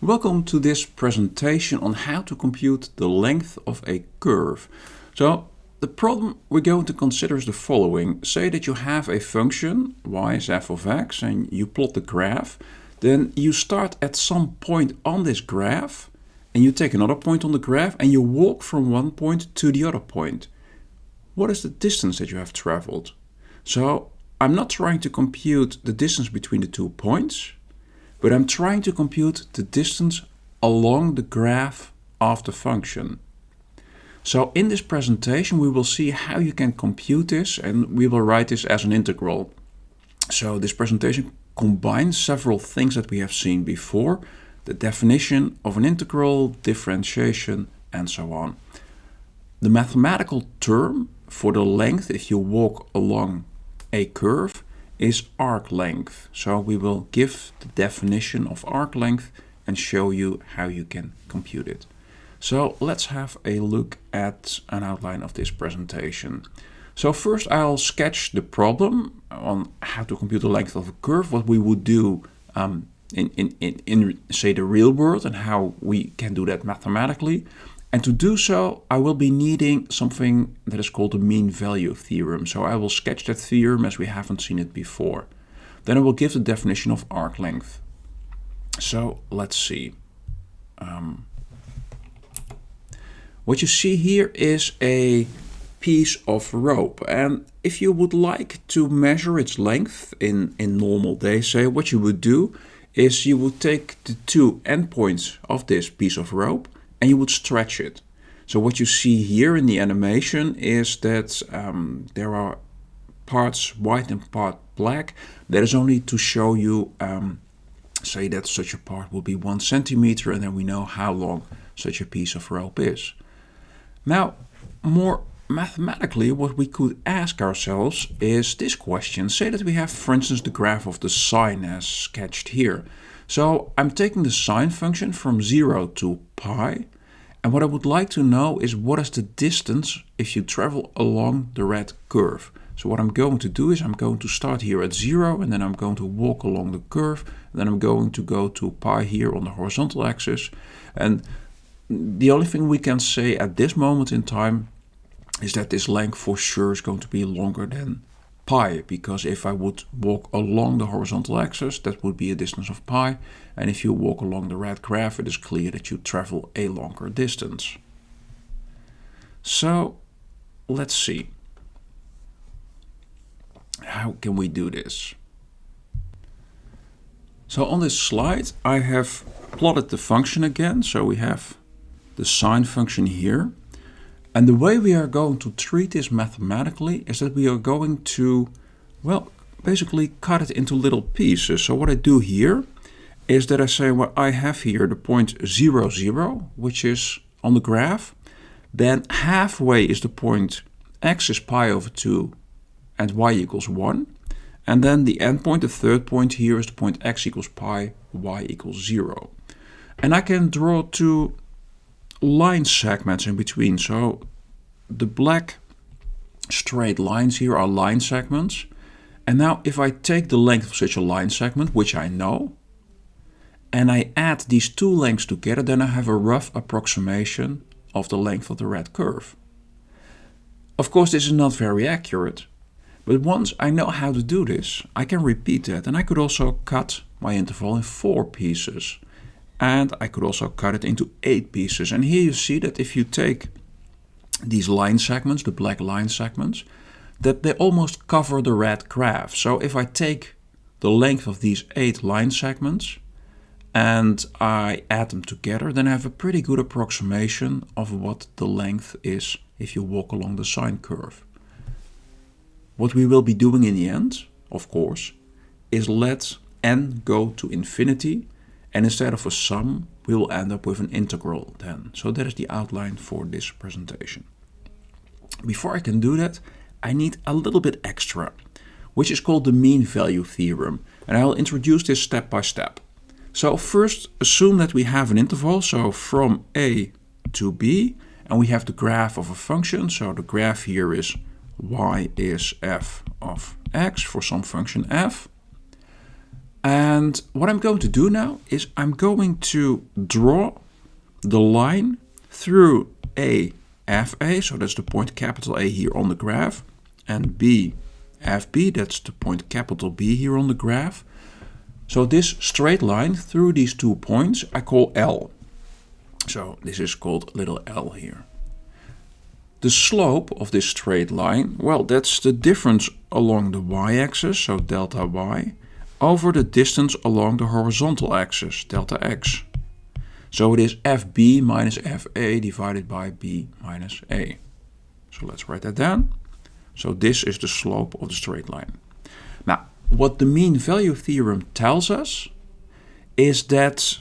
Welcome to this presentation on how to compute the length of a curve. So the problem we're going to consider is the following. Say that you have a function, y is f of x, and you plot the graph. Then you start at some point on this graph, and you take another point on the graph, and you walk from one point to the other point. What is the distance that you have traveled? So I'm not trying to compute the distance between the 2 points, but I'm trying to compute the distance along the graph of the function. So in this presentation we will see how you can compute this, and we will write this as an integral. So this presentation combines several things that we have seen before: the definition of an integral, differentiation, and so on. The mathematical term for the length if you walk along a curve is arc length. So we will give the definition of arc length and show you how you can compute it. So let's have a look at an outline of this presentation. So first I'll sketch the problem on how to compute the length of a curve, what we would do in say the real world, and how we can do that mathematically. And to do so, I will be needing something that is called the mean value theorem. So I will sketch that theorem as we haven't seen it before. Then I will give the definition of arc length. So let's see. What you see here is a piece of rope. And if you would like to measure its length in normal days, say, what you would do is you would take the two endpoints of this piece of rope and you would stretch it. So what you see here in the animation is that there are parts white and part black. That is only to show you, say that such a part will be 1 centimeter, and then we know how long such a piece of rope is. Now, more mathematically, what we could ask ourselves is this question. Say that we have, for instance, the graph of the sine as sketched here. So I'm taking the sine function from 0 to pi, and what I would like to know is what is the distance if you travel along the red curve. So what I'm going to do is I'm going to start here at 0, and then I'm going to walk along the curve, and then I'm going to go to pi here on the horizontal axis. And the only thing we can say at this moment in time is that this length for sure is going to be longer than pi, because if I would walk along the horizontal axis, that would be a distance of pi, and if you walk along the red graph, it is clear that you travel a longer distance. So let's see. How can we do this? So on this slide I have plotted the function again. So we have the sine function here. And the way we are going to treat this mathematically is that we are going to, well, basically cut it into little pieces. So what I do here is that I say, well, I have here the point 0, 0, which is on the graph. Then halfway is the point x is pi over 2 and y equals 1. And then the endpoint, the third point here, is the point x equals pi, y equals 0. And I can draw two line segments in between. So the black straight lines here are line segments. And now if I take the length of such a line segment, which I know, and I add these two lengths together, then I have a rough approximation of the length of the red curve. Of course, this is not very accurate, but once I know how to do this, I can repeat that, and I could also cut my interval in 4 pieces. And I could also cut it into 8 pieces. And here you see that if you take these line segments, the black line segments, that they almost cover the red graph. So if I take the length of these 8 line segments and I add them together, then I have a pretty good approximation of what the length is if you walk along the sine curve. What we will be doing in the end, of course, is let n go to infinity. And instead of a sum, we will end up with an integral then. So that is the outline for this presentation. Before I can do that, I need a little bit extra, which is called the mean value theorem. And I will introduce this step by step. So first, assume that we have an interval, so from a to b, and we have the graph of a function. So the graph here is y is f of x for some function f. And what I'm going to do now is I'm going to draw the line through A, FA, so that's the point capital A here on the graph, and B, FB, that's the point capital B here on the graph. So this straight line through these 2 points I call L. So this is called little l here. The slope of this straight line, well, that's the difference along the y-axis, so delta y, over the distance along the horizontal axis, delta x. So it is FB minus FA divided by B minus A. So let's write that down. So this is the slope of the straight line. Now, what the mean value theorem tells us is that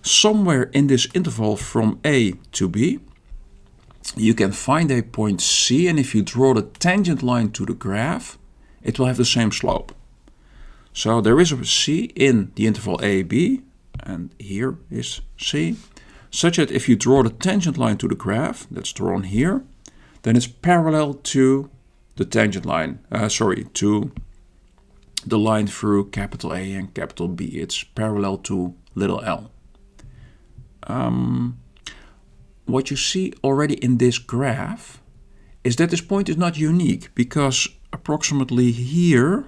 somewhere in this interval from A to B, you can find a point C, and if you draw the tangent line to the graph, it will have the same slope. So there is a C in the interval AB, and here is C, such that if you draw the tangent line to the graph, that's drawn here, then it's parallel to the tangent line, to the line through capital A and capital B. It's parallel to little l. What you see already in this graph is that this point is not unique, because approximately here,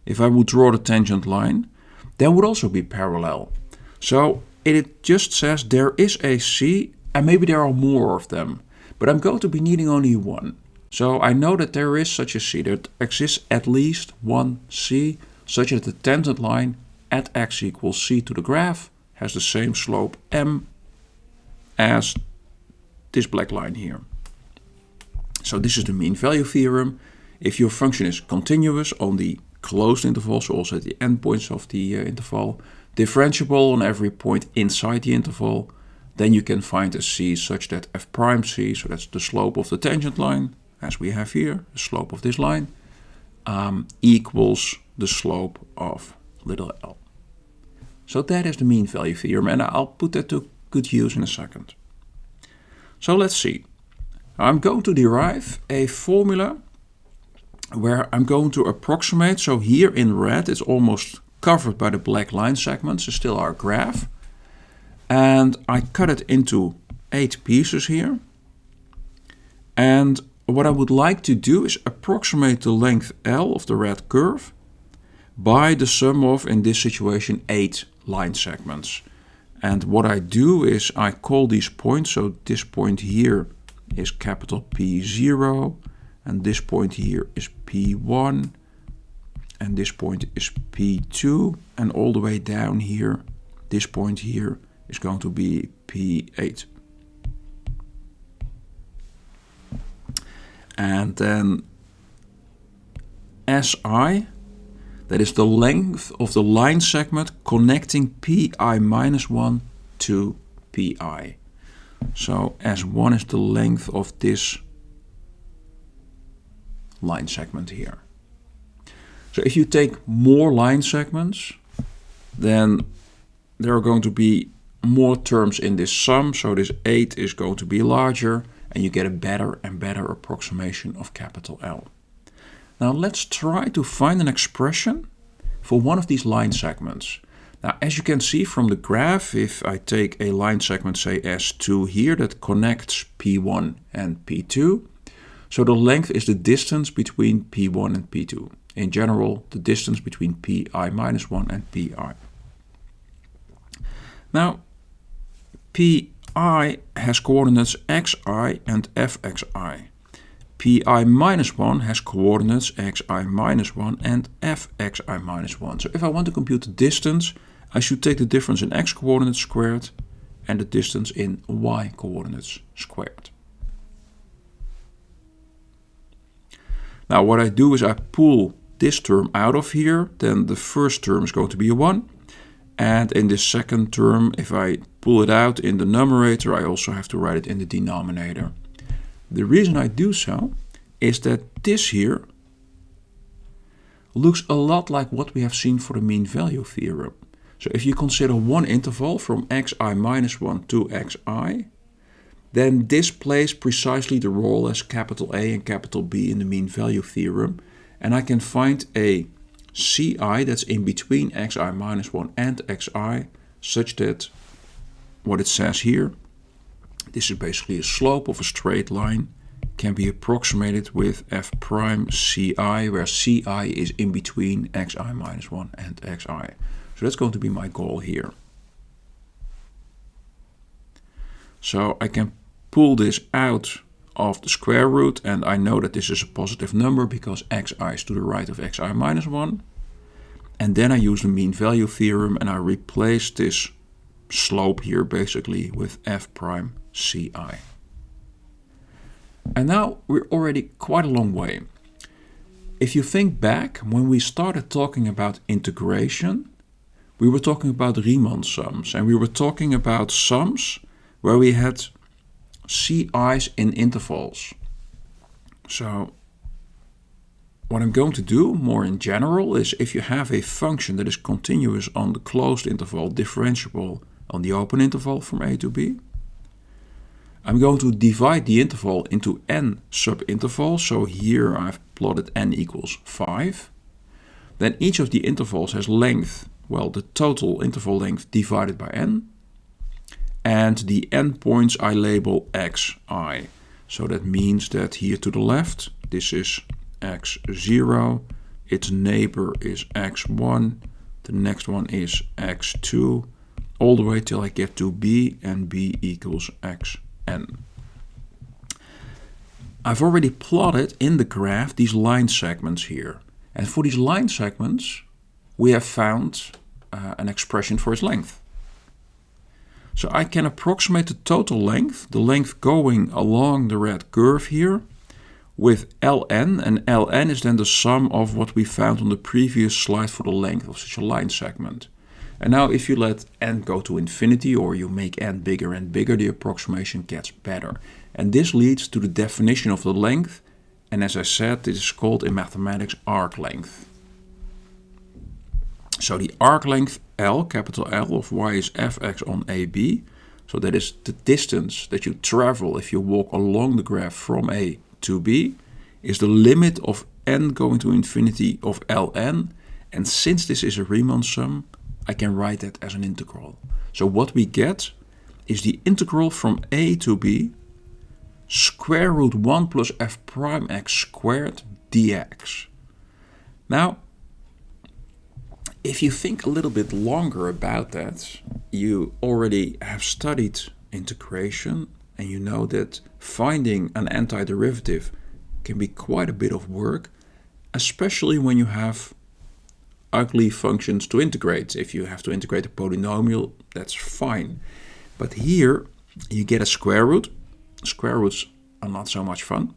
if I would draw the tangent line, that would also be parallel. So it just says there is a C, and maybe there are more of them, but I'm going to be needing only one. So I know that there is such a C, there exists at least one C, such that the tangent line at x equals C to the graph has the same slope m as this black line here. So this is the mean value theorem. If your function is continuous on the closed interval, so also at the endpoints of the interval, differentiable on every point inside the interval, then you can find a C such that f prime C, so that's the slope of the tangent line, as we have here, the slope of this line, equals the slope of little l. So that is the mean value theorem, and I'll put that to good use in a second. So let's see. I'm going to derive a formula where I'm going to approximate. So here in red, it's almost covered by the black line segments. It's still our graph. And I cut it into 8 pieces here. And what I would like to do is approximate the length L of the red curve by the sum of, in this situation, 8 line segments. And what I do is I call these points, so this point here is capital P0, and this point here is P1, and this point is P2, and all the way down here, this point here is going to be P8. And then SI, that is the length of the line segment connecting Pi minus 1 to Pi. So S1 is the length of this line segment here. So if you take more line segments, then there are going to be more terms in this sum. So this 8 is going to be larger, and you get a better and better approximation of capital L. Now let's try to find an expression for one of these line segments. Now, as you can see from the graph, if I take a line segment, say S2 here, that connects P1 and P2, so the length is the distance between P1 and P2. In general, the distance between Pi minus 1 and Pi. Now, Pi has coordinates xi and fxi. Pi minus 1 has coordinates xi minus 1 and fxi minus 1. So if I want to compute the distance, I should take the difference in x coordinates squared and the distance in y coordinates squared. Now what I do is I pull this term out of here, then the first term is going to be a 1. And in this second term, if I pull it out in the numerator, I also have to write it in the denominator. The reason I do so is that this here looks a lot like what we have seen for the mean value theorem. So if you consider one interval from xi minus 1 to xi, then this plays precisely the role as capital A and capital B in the mean value theorem. And I can find a ci that's in between xi minus 1 and xi, such that what it says here, this is basically a slope of a straight line, can be approximated with f prime ci, where ci is in between xi minus 1 and xi. So that's going to be my goal here. So I can pull this out of the square root, and I know that this is a positive number because xi is to the right of xi minus 1. And then I use the mean value theorem and I replace this slope here basically with f prime ci. And now we're already quite a long way. If you think back, when we started talking about integration, we were talking about Riemann sums, and we were talking about sums where we had ci's in intervals. So what I'm going to do more in general is, if you have a function that is continuous on the closed interval, differentiable on the open interval from a to b, I'm going to divide the interval into n subintervals. So here I've plotted n equals 5. Then each of the intervals has length, well, the total interval length divided by n. And the endpoints I label xi. So that means that here to the left, this is x0, its neighbor is x1, the next one is x2, all the way till I get to b, and b equals xn. I've already plotted in the graph these line segments here. And for these line segments, we have found an expression for its length. So I can approximate the total length, the length going along the red curve here, with ln, and ln is then the sum of what we found on the previous slide for the length of such a line segment. And now if you let n go to infinity, or you make n bigger and bigger, the approximation gets better. And this leads to the definition of the length, and as I said, this is called in mathematics arc length. So the arc length L, capital L of y is fx on AB. So that is the distance that you travel if you walk along the graph from A to B, is the limit of n going to infinity of ln. And since this is a Riemann sum, I can write that as an integral. So what we get is the integral from A to B, square root 1 plus f prime x squared dx. Now, if you think a little bit longer about that, you already have studied integration, and you know that finding an antiderivative can be quite a bit of work, especially when you have ugly functions to integrate. If you have to integrate a polynomial, that's fine. But here you get a square root. Square roots are not so much fun.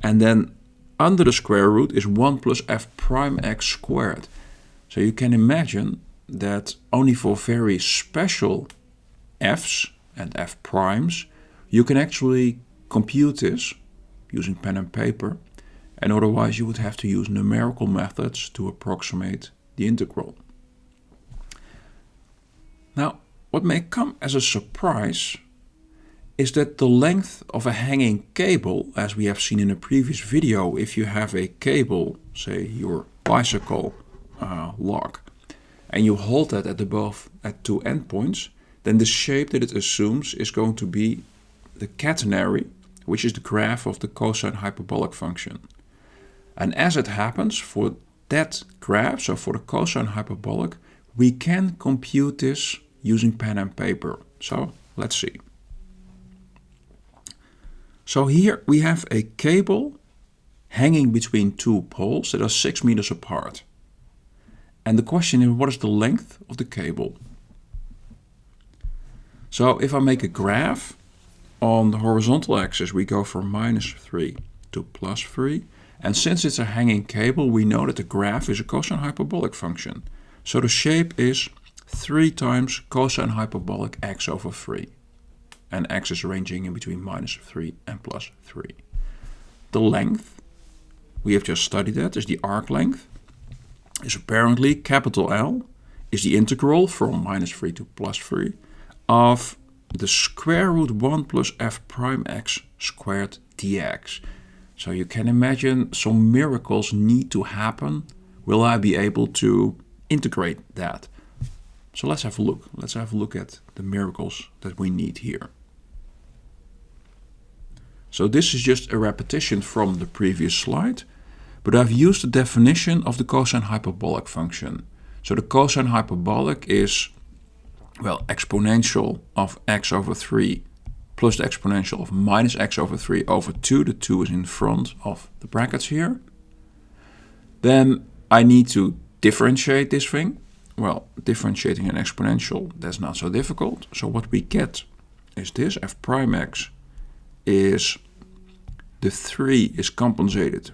And then under the square root is 1 plus f prime x squared. So you can imagine that only for very special f's and f primes, you can actually compute this using pen and paper, and otherwise you would have to use numerical methods to approximate the integral. Now, what may come as a surprise is that the length of a hanging cable, as we have seen in a previous video, if you have a cable, say your bicycle lock, and you hold that at two endpoints, then the shape that it assumes is going to be the catenary, which is the graph of the cosine hyperbolic function. And as it happens, for that graph, so for the cosine hyperbolic, we can compute this using pen and paper. So let's see. So here we have a cable hanging between two poles that are 6 meters apart. And the question is, what is the length of the cable? So if I make a graph, on the horizontal axis we go from -3 to +3. And since it's a hanging cable, we know that the graph is a cosine hyperbolic function. So the shape is 3 times cosine hyperbolic x over 3. And x is ranging in between -3 and +3. The length, we have just studied that, is the arc length, is apparently capital L, is the integral from -3 to +3 of the square root 1 plus f prime x squared dx. So you can imagine some miracles need to happen will I be able to integrate that? So let's have a look. Let's have a look at the miracles that we need here. So this is just a repetition from the previous slide, but I've used the definition of the cosine hyperbolic function. So the cosine hyperbolic is, well, exponential of x over 3 plus the exponential of minus x over 3 over 2. The 2 is in front of the brackets here. Then I need to differentiate this thing. Well, differentiating an exponential, that's not so difficult. So what we get is this. F prime x is the 3 is compensated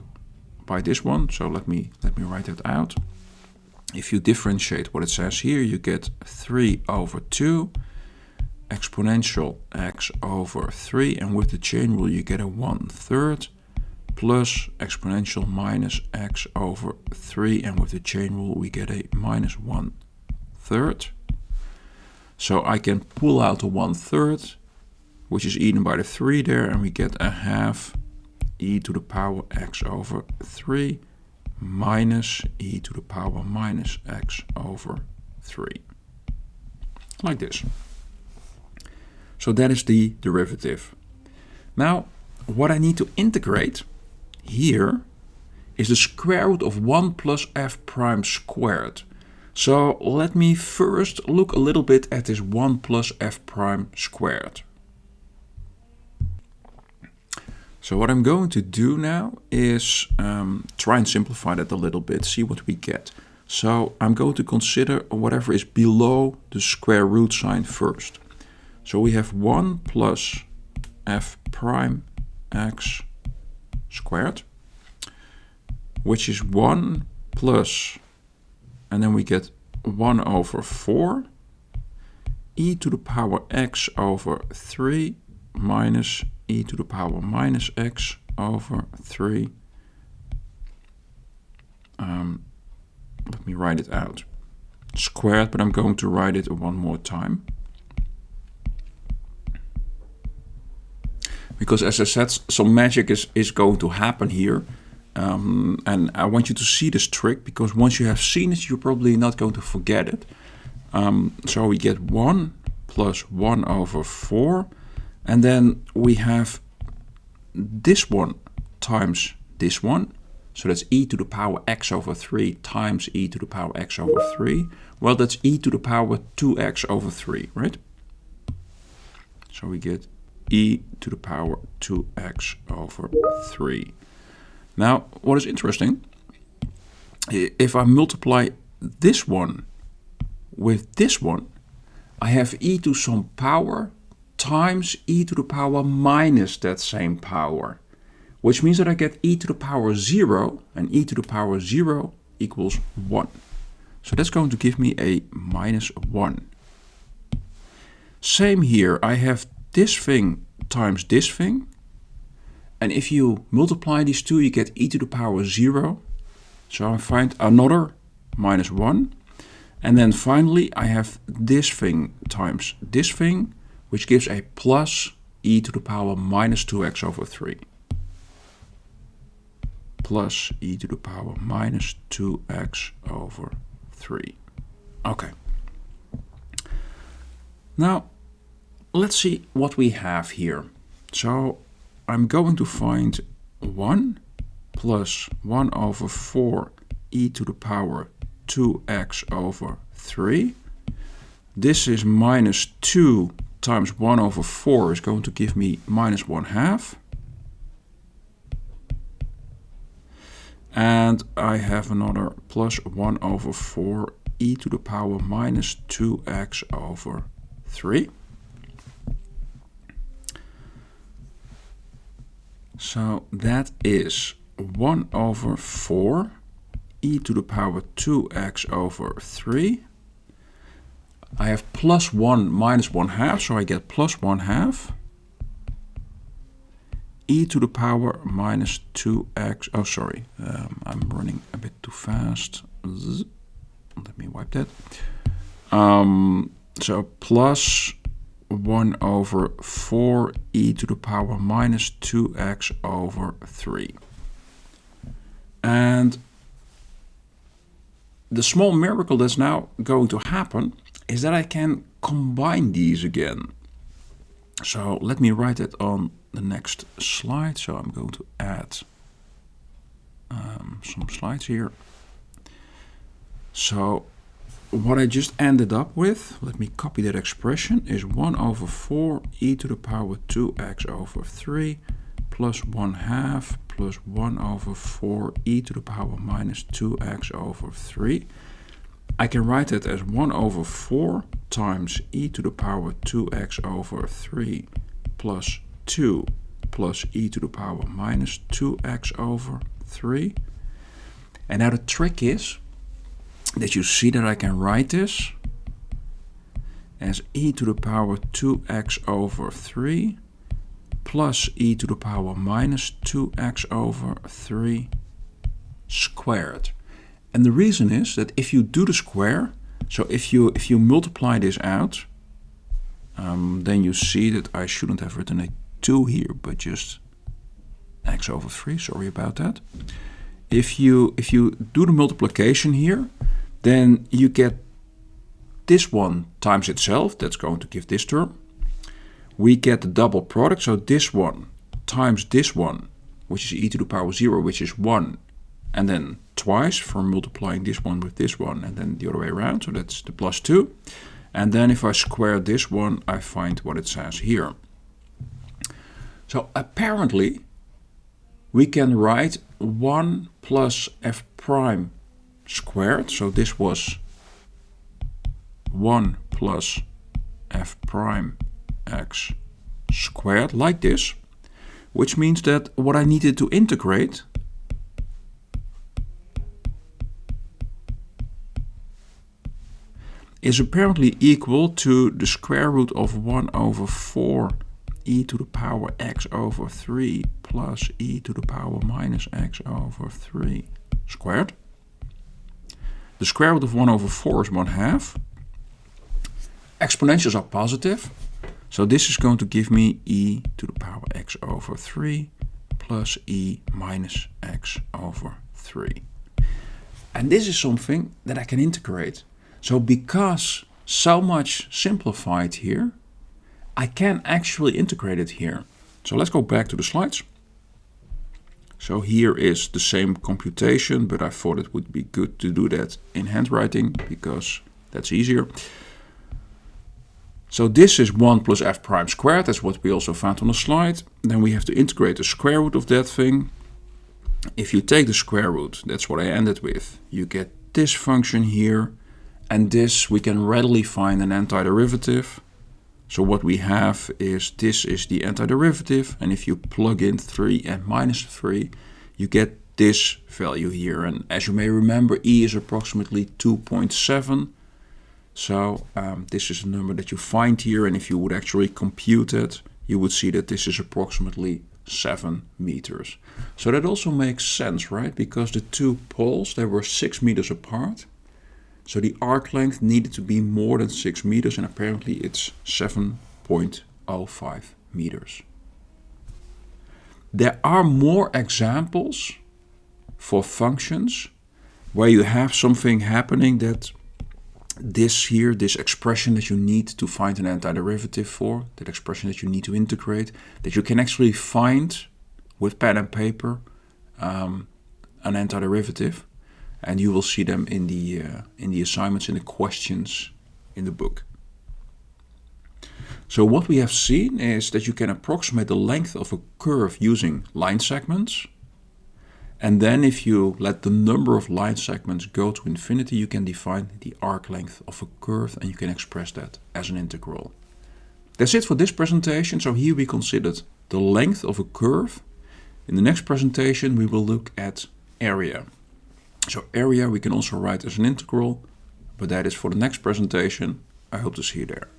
by this one. So let me write that out. If you differentiate what it says here, you get 3 over 2 exponential x over 3, and with the chain rule you get a 1/3 plus exponential minus x over 3, and with the chain rule we get a minus 1/3. So I can pull out the 1/3, which is eaten by the 3 there, and we get a half e to the power x over 3 minus e to the power minus x over 3. Like this. So that is the derivative. Now, what I need to integrate here is the square root of 1 plus f prime squared. So let me first look a little bit at this 1 plus f prime squared. So what I'm going to do now is try and simplify that a little bit, see what we get. So I'm going to consider whatever is below the square root sign first. So we have 1 plus f prime x squared, which is 1 plus, and then we get 1 over 4 e to the power x over 3 minus e to the power minus x over 3. Let me write it out. Squared, but I'm going to write it one more time. Because as I said, some magic is going to happen here. And I want you to see this trick, because once you have seen it, you're probably not going to forget it. So we get 1 plus 1 over 4. And then we have this one times this one. So that's e to the power x over 3 times e to the power x over 3. Well, that's e to the power 2x over 3, right? So we get e to the power 2x over 3. Now, what is interesting, if I multiply this one with this one, I have e to some power times e to the power minus that same power, which means that I get e to the power 0, and e to the power 0 equals 1. So that's going to give me a minus 1. Same here, I have this thing times this thing, and if you multiply these two, you get e to the power 0. So I find another minus 1. And then finally, I have this thing times this thing, which gives a plus e to the power minus 2x over 3. Plus e to the power minus 2x over 3. Okay. Now, let's see what we have here. So I'm going to find 1 plus 1 over 4 e to the power 2x over 3. This is minus 2 times 1 over 4 is going to give me minus 1/2. And I have another plus 1 over 4 e to the power minus 2x over 3. So that is 1 over 4 e to the power 2x over 3. I have plus 1 minus 1/2, so I get plus 1/2. E to the power minus 2x. Oh, sorry, I'm running a bit too fast. Let me wipe that. So plus 1 over 4 e to the power minus 2x over 3. And the small miracle that's now going to happen is that I can combine these again. So let me write it on the next slide. So I'm going to add some slides here. So what I just ended up with, let me copy that expression, is 1 over 4 e to the power 2x over 3 plus 1/2 plus 1 over 4 e to the power minus 2x over 3. I can write it as 1 over 4 times e to the power 2x over 3 plus 2 plus e to the power minus 2x over 3. And now the trick is that you see that I can write this as e to the power 2x over 3 plus e to the power minus 2x over 3 squared. And the reason is that if you do the square, so if you multiply this out, then you see that I shouldn't have written a 2 here, but just x over 3, sorry about that. If you do the multiplication here, then you get this one times itself, that's going to give this term. We get the double product, so this one times this one, which is e to the power 0, which is 1, and then twice for multiplying this one with this one, and then the other way around, so that's the plus 2. And then if I square this one, I find what it says here. So apparently, we can write 1 plus f prime squared, so this was 1 plus f prime x squared, like this, which means that what I needed to integrate is apparently equal to the square root of 1 over 4 e to the power x over 3 plus e to the power minus x over 3 squared. The square root of 1 over 4 is 1/2. Exponentials are positive, so this is going to give me e to the power x over 3 plus e minus x over 3. And this is something that I can integrate. So because so much simplified here, I can actually integrate it here. So let's go back to the slides. So here is the same computation, but I thought it would be good to do that in handwriting because that's easier. So this is 1 plus f prime squared, that's what we also found on the slide. Then we have to integrate the square root of that thing. If you take the square root, that's what I ended with, you get this function here, and this we can readily find an antiderivative. So what we have is, this is the antiderivative, and if you plug in 3 and minus 3, you get this value here. And as you may remember, e is approximately 2.7. So this is a number that you find here, and if you would actually compute it, you would see that this is approximately 7 meters. So that also makes sense, right? Because the two poles, they were 6 meters apart. So the arc length needed to be more than 6 meters, and apparently it's 7.05 meters. There are more examples for functions where you have something happening that this expression that you need to find an antiderivative for, that expression that you need to integrate, that you can actually find with pen and paper an antiderivative. And you will see them in the assignments, in the questions in the book. So what we have seen is that you can approximate the length of a curve using line segments. And then if you let the number of line segments go to infinity, you can define the arc length of a curve, and you can express that as an integral. That's it for this presentation. So here we considered the length of a curve. In the next presentation, we will look at area. So area we can also write as an integral, but that is for the next presentation. I hope to see you there.